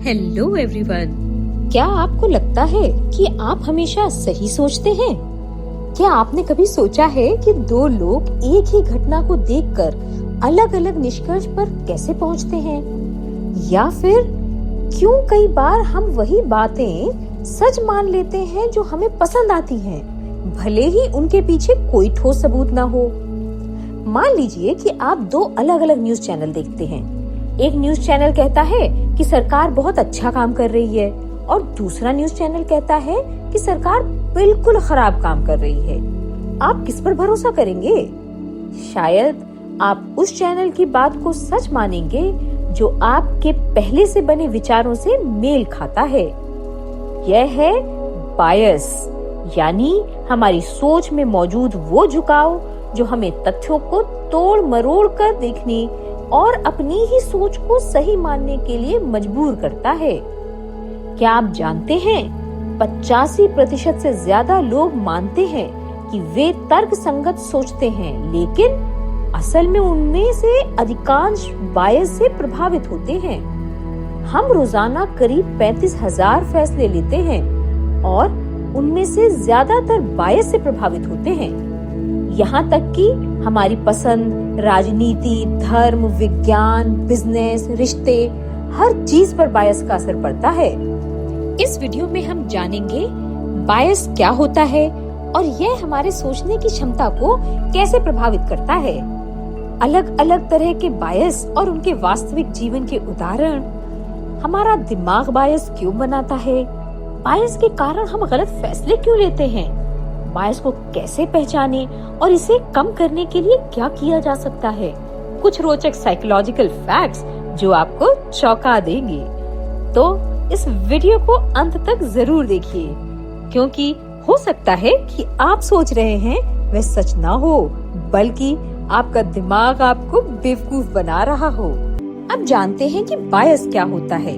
Hello everyone. क्या आपको लगता है कि आप हमेशा सही सोचते हैं? क्या आपने कभी सोचा है कि दो लोग एक ही घटना को देखकर अलग अलग निष्कर्ष पर कैसे पहुंचते हैं? या फिर क्यों कई बार हम वही बातें सच मान लेते हैं जो हमें पसंद आती हैं, भले ही उनके पीछे कोई ठोस सबूत ना हो। मान लीजिए कि आप दो अलग अलग न्यूज चैनल देखते हैं। एक न्यूज चैनल कहता है कि सरकार बहुत अच्छा काम कर रही है और दूसरा न्यूज चैनल कहता है कि सरकार बिल्कुल खराब काम कर रही है। आप किस पर भरोसा करेंगे? शायद आप उस चैनल की बात को सच मानेंगे जो आपके पहले से बने विचारों से मेल खाता है। यह है बायस, यानी हमारी सोच में मौजूद वो झुकाव जो हमें तथ्यों को तोड़ मरोड़ कर देखने और अपनी ही सोच को सही मानने के लिए मजबूर करता है। क्या आप जानते हैं 85% से ज्यादा लोग मानते हैं कि वे तर्क संगत सोचते हैं, लेकिन असल में उनमें से अधिकांश बायस से प्रभावित होते हैं। हम रोजाना करीब 35,000 फैसले लेते हैं और उनमें से ज्यादातर बायस से प्रभावित होते हैं। यहाँ तक कि हमारी पसंद, राजनीति, धर्म, विज्ञान, बिजनेस, रिश्ते, हर चीज पर बायस का असर पड़ता है। इस वीडियो में हम जानेंगे बायस क्या होता है और यह हमारे सोचने की क्षमता को कैसे प्रभावित करता है। अलग अलग तरह के बायस और उनके वास्तविक जीवन के उदाहरण, हमारा दिमाग बायस क्यों बनाता है, बायस के कारण हम गलत फैसले क्यों लेते हैं, बायस को कैसे पहचाने और इसे कम करने के लिए क्या किया जा सकता है। कुछ रोचक साइकोलॉजिकल फैक्ट्स जो आपको चौंका देंगे। तो इस वीडियो को अंत तक जरूर देखिए, क्योंकि हो सकता है कि आप सोच रहे हैं वह सच ना हो, बल्कि आपका दिमाग आपको बेवकूफ बना रहा हो। अब जानते हैं कि बायस क्या होता है।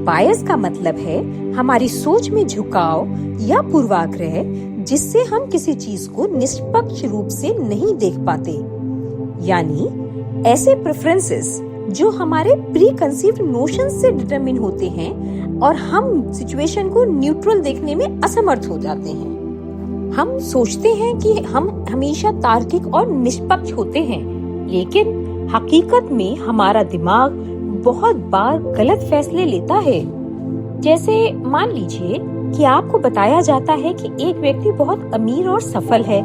बायस का मतलब है हमारी सोच में झुकाव या पूर्वाग्रह, जिससे हम किसी चीज को निष्पक्ष रूप से नहीं देख पाते। यानी ऐसे प्रेफरेंसेस जो हमारे प्री कंसीव्ड नोशंस से डिटरमिन होते हैं और हम सिचुएशन को न्यूट्रल देखने में असमर्थ हो जाते हैं। हम सोचते हैं कि हम हमेशा तार्किक और निष्पक्ष होते हैं, लेकिन हकीकत में हमारा दिमाग बहुत बार गलत फैसले लेता है। जैसे मान लीजिए कि आपको बताया जाता है कि एक व्यक्ति बहुत अमीर और सफल है।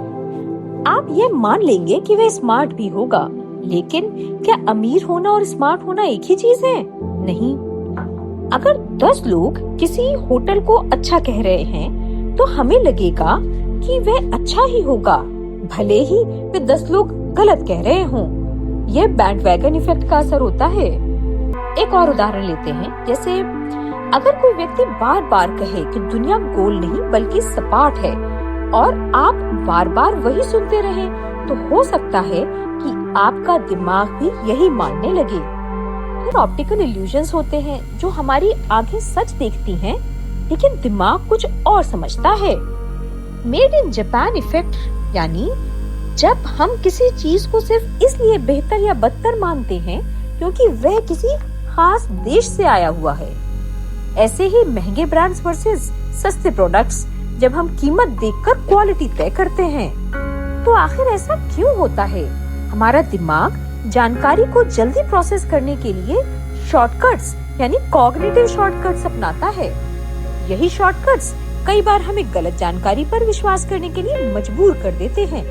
आप ये मान लेंगे कि वह स्मार्ट भी होगा, लेकिन क्या अमीर होना और स्मार्ट होना एक ही चीज है? नहीं। अगर 10 लोग किसी होटल को अच्छा कह रहे हैं, तो हमें लगेगा कि वह अच्छा ही होगा, भले ही वे 10 लोग गलत कह रहे हों। यह बैंडवैगन इफेक्ट का असर होता है। एक और उदाहरण लेते हैं। जैसे अगर कोई व्यक्ति बार बार कहे कि दुनिया गोल नहीं बल्कि सपाट है और आप बार बार वही सुनते रहें, तो हो सकता है कि आपका दिमाग भी यही मानने लगे। फिर ऑप्टिकल इल्यूजन्स होते हैं, जो हमारी आंखें सच देखती हैं, लेकिन दिमाग कुछ और समझता है। मेड इन जापान इफेक्ट, यानी जब हम किसी चीज को सिर्फ इसलिए बेहतर या बदतर मानते हैं क्योंकि वह किसी खास देश से आया हुआ है। ऐसे ही महंगे ब्रांड्स वर्सेस सस्ते प्रोडक्ट्स, जब हम कीमत देखकर क्वालिटी तय करते हैं। तो आखिर ऐसा क्यों होता है? हमारा दिमाग जानकारी को जल्दी प्रोसेस करने के लिए शॉर्टकट्स यानी कॉग्निटिव शॉर्टकट्स अपनाता है। यही शॉर्टकट्स कई बार हमें गलत जानकारी पर विश्वास करने के लिए मजबूर कर देते हैं।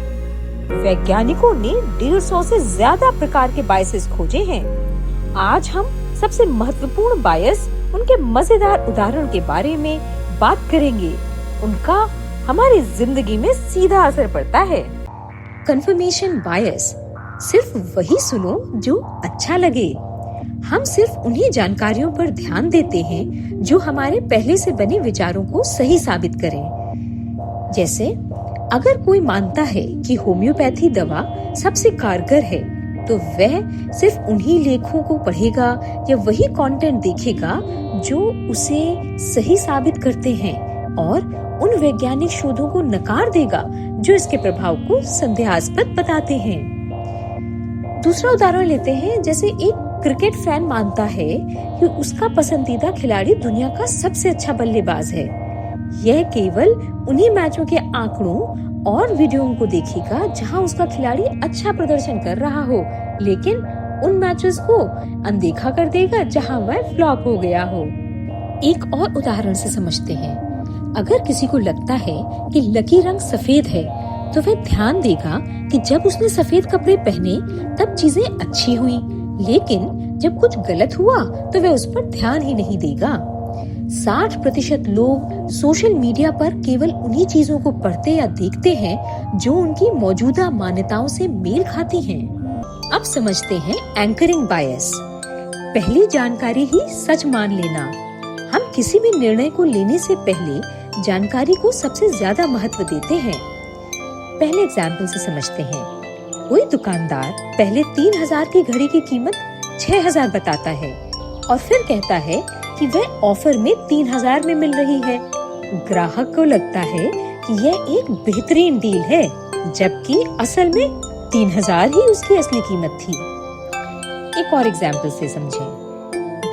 वैज्ञानिकों ने 150 से ज्यादा प्रकार के बायसेस खोजे हैं। आज हम सबसे महत्वपूर्ण बायस, उनके मजेदार उदाहरण के बारे में बात करेंगे। उनका हमारी जिंदगी में सीधा असर पड़ता है। कंफर्मेशन बायस, सिर्फ वही सुनो जो अच्छा लगे। हम सिर्फ उन्हीं जानकारियों पर ध्यान देते हैं जो हमारे पहले से बने विचारों को सही साबित करें। जैसे अगर कोई मानता है कि होम्योपैथी दवा सबसे कारगर है, तो वह सिर्फ उन्हीं लेखों को पढ़ेगा या वही कंटेंट देखेगा जो उसे सही साबित करते हैं, और उन वैज्ञानिक शोधों को नकार देगा जो इसके प्रभाव को संदेहास्पद बताते हैं। दूसरा उदाहरण लेते हैं। जैसे एक क्रिकेट फैन मानता है कि उसका पसंदीदा खिलाड़ी दुनिया का सबसे अच्छा बल्लेबाज है। यह केवल उन्हीं मैचों के आंकड़ों और वीडियो को देखेगा जहां उसका खिलाड़ी अच्छा प्रदर्शन कर रहा हो, लेकिन उन मैचेस को अनदेखा कर देगा जहां वह फ्लॉप हो गया हो। एक और उदाहरण से समझते हैं। अगर किसी को लगता है कि लकी रंग सफेद है, तो वह ध्यान देगा कि जब उसने सफेद कपड़े पहने तब चीजें अच्छी हुई, लेकिन जब कुछ गलत हुआ तो वह उस पर ध्यान ही नहीं देगा। 60% लोग सोशल मीडिया पर केवल उन्हीं चीजों को पढ़ते या देखते हैं जो उनकी मौजूदा मान्यताओं से मेल खाती हैं। अब समझते हैं एंकरिंग बायस। पहली जानकारी ही सच मान लेना। हम किसी भी निर्णय को लेने से पहले जानकारी को सबसे ज्यादा महत्व देते हैं। पहले एग्जाम्पल से समझते हैं। कोई दुकानदार पहले 3000 की घड़ी की कीमत 6000 बताता है और फिर कहता है कि वह ऑफर में 3000 में मिल रही है। ग्राहक को लगता है कि यह एक बेहतरीन डील है, जबकि असल में 3000 ही उसकी असली कीमत थी। एक और एग्जाम्पल से समझें।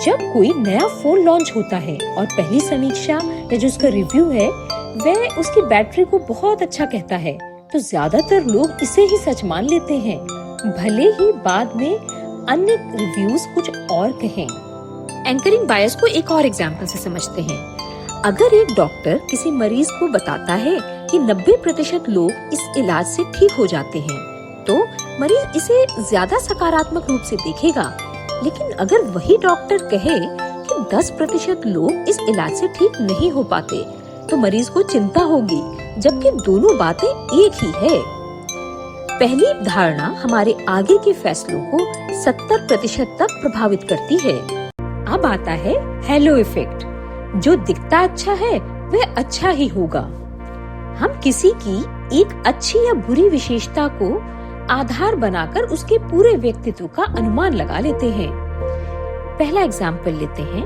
जब कोई नया फोन लॉन्च होता है और पहली समीक्षा या जो उसका रिव्यू है वह उसकी बैटरी को बहुत अच्छा कहता है, तो ज्यादातर लोग इसे ही सच मान लेते हैं, भले ही बाद में अन्य रिव्यूज कुछ और कहें। एंकरिंग बायस को एक और एग्जाम्पल से समझते हैं। अगर एक डॉक्टर किसी मरीज को बताता है कि 90% लोग इस इलाज से ठीक हो जाते हैं, तो मरीज इसे ज्यादा सकारात्मक रूप से देखेगा। लेकिन अगर वही डॉक्टर कहे कि 10% लोग इस इलाज से ठीक नहीं हो पाते, तो मरीज को चिंता होगी, जबकि दोनों बातें एक ही है। पहली धारणा हमारे आगे के फैसलों को 70% तक प्रभावित करती है। अब आता है हेलो इफेक्ट। जो दिखता अच्छा है वह अच्छा ही होगा। हम किसी की एक अच्छी या बुरी विशेषता को आधार बनाकर उसके पूरे व्यक्तित्व का अनुमान लगा लेते हैं। पहला एग्जाम्पल लेते हैं।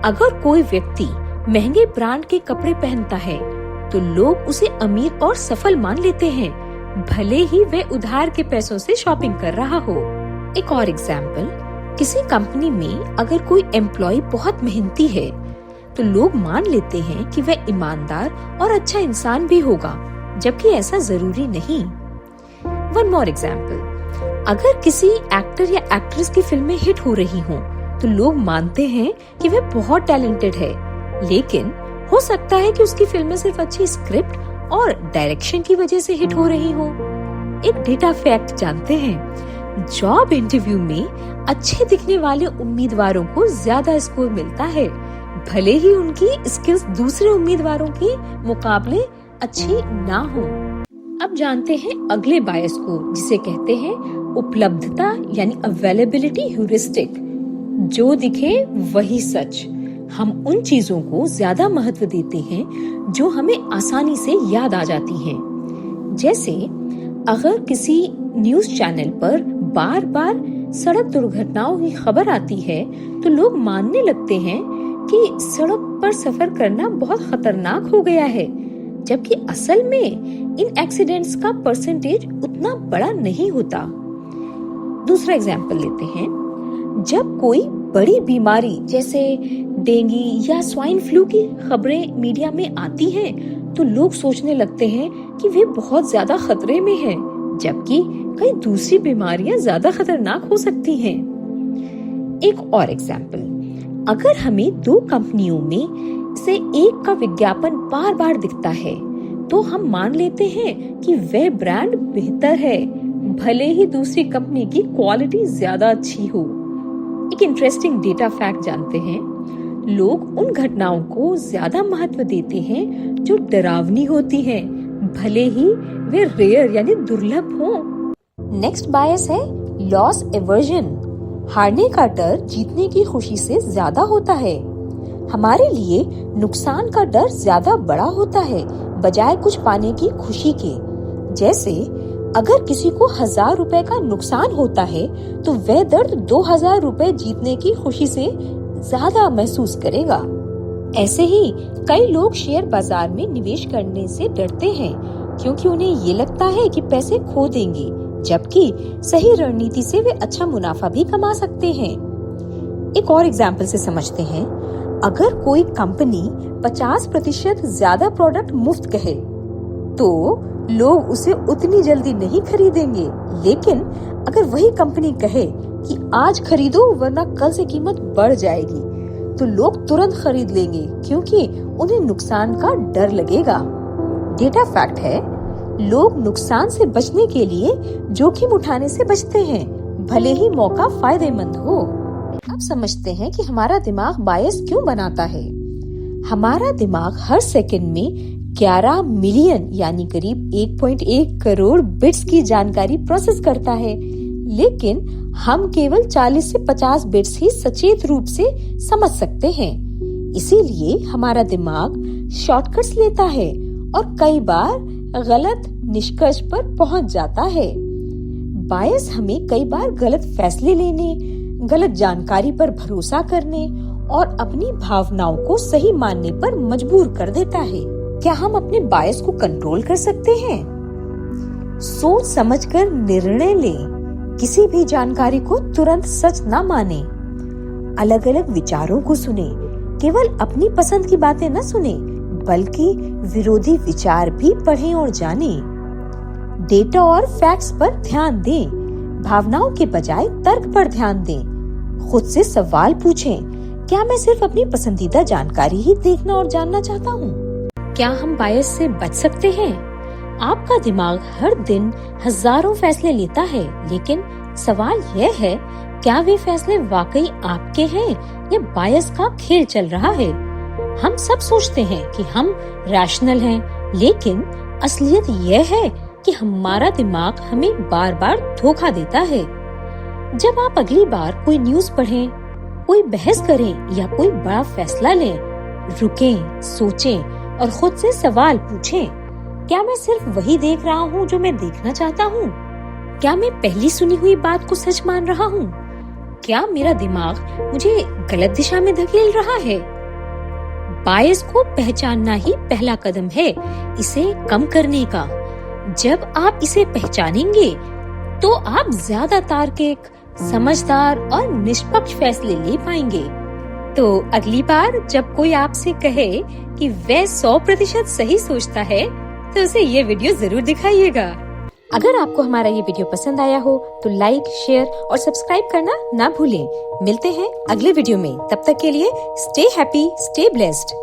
अगर कोई व्यक्ति महंगे ब्रांड के कपड़े पहनता है, तो लोग उसे अमीर और सफल मान लेते हैं, भले ही वह उधार के पैसों से शॉपिंग कर रहा हो। एक और एग्जाम्पल, किसी कंपनी में अगर कोई एम्प्लॉय बहुत मेहनती है, तो लोग मान लेते हैं कि वह ईमानदार और अच्छा इंसान भी होगा, जबकि ऐसा जरूरी नहीं। वन मोर एग्जाम्पल, अगर किसी एक्टर या एक्ट्रेस की फिल्में हिट हो रही हों, तो लोग मानते हैं कि वह बहुत टैलेंटेड है, लेकिन हो सकता है कि उसकी फिल्में सिर्फ अच्छी स्क्रिप्ट और डायरेक्शन की वजह से हिट हो रही हो। एक डेटा फैक्ट जानते हैं, जॉब इंटरव्यू में अच्छे दिखने वाले उम्मीदवारों को ज्यादा स्कोर मिलता है, भले ही उनकी स्किल्स दूसरे उम्मीदवारों के मुकाबले अच्छी ना हो। अब जानते हैं अगले बायस को, जिसे कहते हैं उपलब्धता यानी अवेलेबिलिटी ह्यूरिस्टिक। जो दिखे वही सच। हम उन चीजों को ज्यादा महत्व देते हैं जो हमें आसानी से याद आ जाती हैं। जैसे अगर किसी न्यूज चैनल पर बार बार सड़क दुर्घटनाओं की खबर आती है, तो लोग मानने लगते हैं कि सड़क पर सफर करना बहुत खतरनाक हो गया है, जबकि असल में इन एक्सीडेंट्स का परसेंटेज उतना बड़ा नहीं होता। दूसरा एग्जाम्पल लेते हैं। जब कोई बड़ी बीमारी जैसे डेंगू या स्वाइन फ्लू की खबरें मीडिया में आती हैं, तो लोग सोचने लगते हैं कि वे बहुत ज्यादा खतरे में हैं, जबकि कई दूसरी बीमारियां ज्यादा खतरनाक हो सकती हैं। एक और एग्जाम्पल, अगर हमें दो कंपनियों में से एक का विज्ञापन बार बार दिखता है, तो हम मान लेते हैं कि वह ब्रांड बेहतर है, भले ही दूसरी कंपनी की क्वालिटी ज्यादा अच्छी हो। एक इंटरेस्टिंग डेटा फैक्ट जानते हैं, लोग उन घटनाओं को ज्यादा महत्व देते हैं जो डरावनी होती हैं, भले ही वे रेयर यानी दुर्लभ हों। नेक्स्ट बायस है लॉस एवर्जन। हारने का डर जीतने की खुशी से ज्यादा होता है। हमारे लिए नुकसान का डर ज्यादा बड़ा होता है बजाय कुछ पाने की खुशी के। जैसे अगर किसी को 1000 रुपए का नुकसान होता है, तो वह दर्द 2000 रुपए जीतने की खुशी से ज्यादा महसूस करेगा। ऐसे ही कई लोग शेयर बाजार में निवेश करने से डरते हैं, क्योंकि उन्हें ये लगता है कि पैसे खो देंगे, जबकि सही रणनीति से वे अच्छा मुनाफा भी कमा सकते हैं। एक और एग्जाम्पल से समझते हैं। अगर कोई कंपनी 50% ज्यादा प्रोडक्ट मुफ्त कहे तो लोग उसे उतनी जल्दी नहीं खरीदेंगे, लेकिन अगर वही कंपनी कहे कि आज खरीदो वरना कल से कीमत बढ़ जाएगी, तो लोग तुरंत खरीद लेंगे क्योंकि उन्हें नुकसान का डर लगेगा। डेटा फैक्ट है, लोग नुकसान से बचने के लिए जोखिम उठाने से बचते हैं, भले ही मौका फायदेमंद हो। अब समझते हैं कि हमारा दिमाग बायस क्यों बनाता है। हमारा दिमाग हर सेकंड में 11 मिलियन यानी करीब 1.1 करोड़ बिट्स की जानकारी प्रोसेस करता है, लेकिन हम केवल 40 से 50 बिट्स ही सचेत रूप से समझ सकते हैं। इसीलिए हमारा दिमाग शॉर्टकट्स लेता है और कई बार गलत निष्कर्ष पर पहुंच जाता है। बायस हमें कई बार गलत फैसले लेने, गलत जानकारी पर भरोसा करने और अपनी भावनाओं को सही मानने पर मजबूर कर देता है। क्या हम अपने बायस को कंट्रोल कर सकते हैं? सोच समझकर निर्णय लें। किसी भी जानकारी को तुरंत सच ना माने। अलग अलग विचारों को सुने। केवल अपनी पसंद की बातें न सुने, बल्कि विरोधी विचार भी पढ़ें और जानें। डेटा और फैक्ट्स पर ध्यान दें। भावनाओं के बजाय तर्क पर ध्यान दें। खुद से सवाल पूछें, क्या मैं सिर्फ अपनी पसंदीदा जानकारी ही देखना और जानना चाहता हूँ? क्या हम बायस से बच सकते हैं? आपका दिमाग हर दिन हजारों फैसले लेता है, लेकिन सवाल यह है, क्या वे फैसले वाकई आपके हैं या बायस का खेल चल रहा है? हम सब सोचते हैं कि हम रैशनल हैं, लेकिन असलियत यह है कि हमारा दिमाग हमें बार बार धोखा देता है। जब आप अगली बार कोई न्यूज़ पढ़ें, कोई बहस करें या कोई बड़ा फैसला लें, रुकें, सोचें और खुद से सवाल पूछें, क्या मैं सिर्फ वही देख रहा हूँ जो मैं देखना चाहता हूँ? क्या मैं पहली सुनी हुई बात को सच मान रहा हूँ? क्या मेरा दिमाग मुझे गलत दिशा में धकेल रहा है? बायस को पहचानना ही पहला कदम है इसे कम करने का। जब आप इसे पहचानेंगे, तो आप ज्यादा तार्किक, समझदार और निष्पक्ष फैसले ले पाएंगे। तो अगली बार जब कोई आपसे कहे कि वह 100% सही सोचता है, तो उसे ये वीडियो जरूर दिखाइएगा। अगर आपको हमारा ये वीडियो पसंद आया हो तो लाइक, शेयर और सब्सक्राइब करना ना भूलें। मिलते हैं अगले वीडियो में। तब तक के लिए स्टे हैप्पी, स्टे ब्लेस्ड।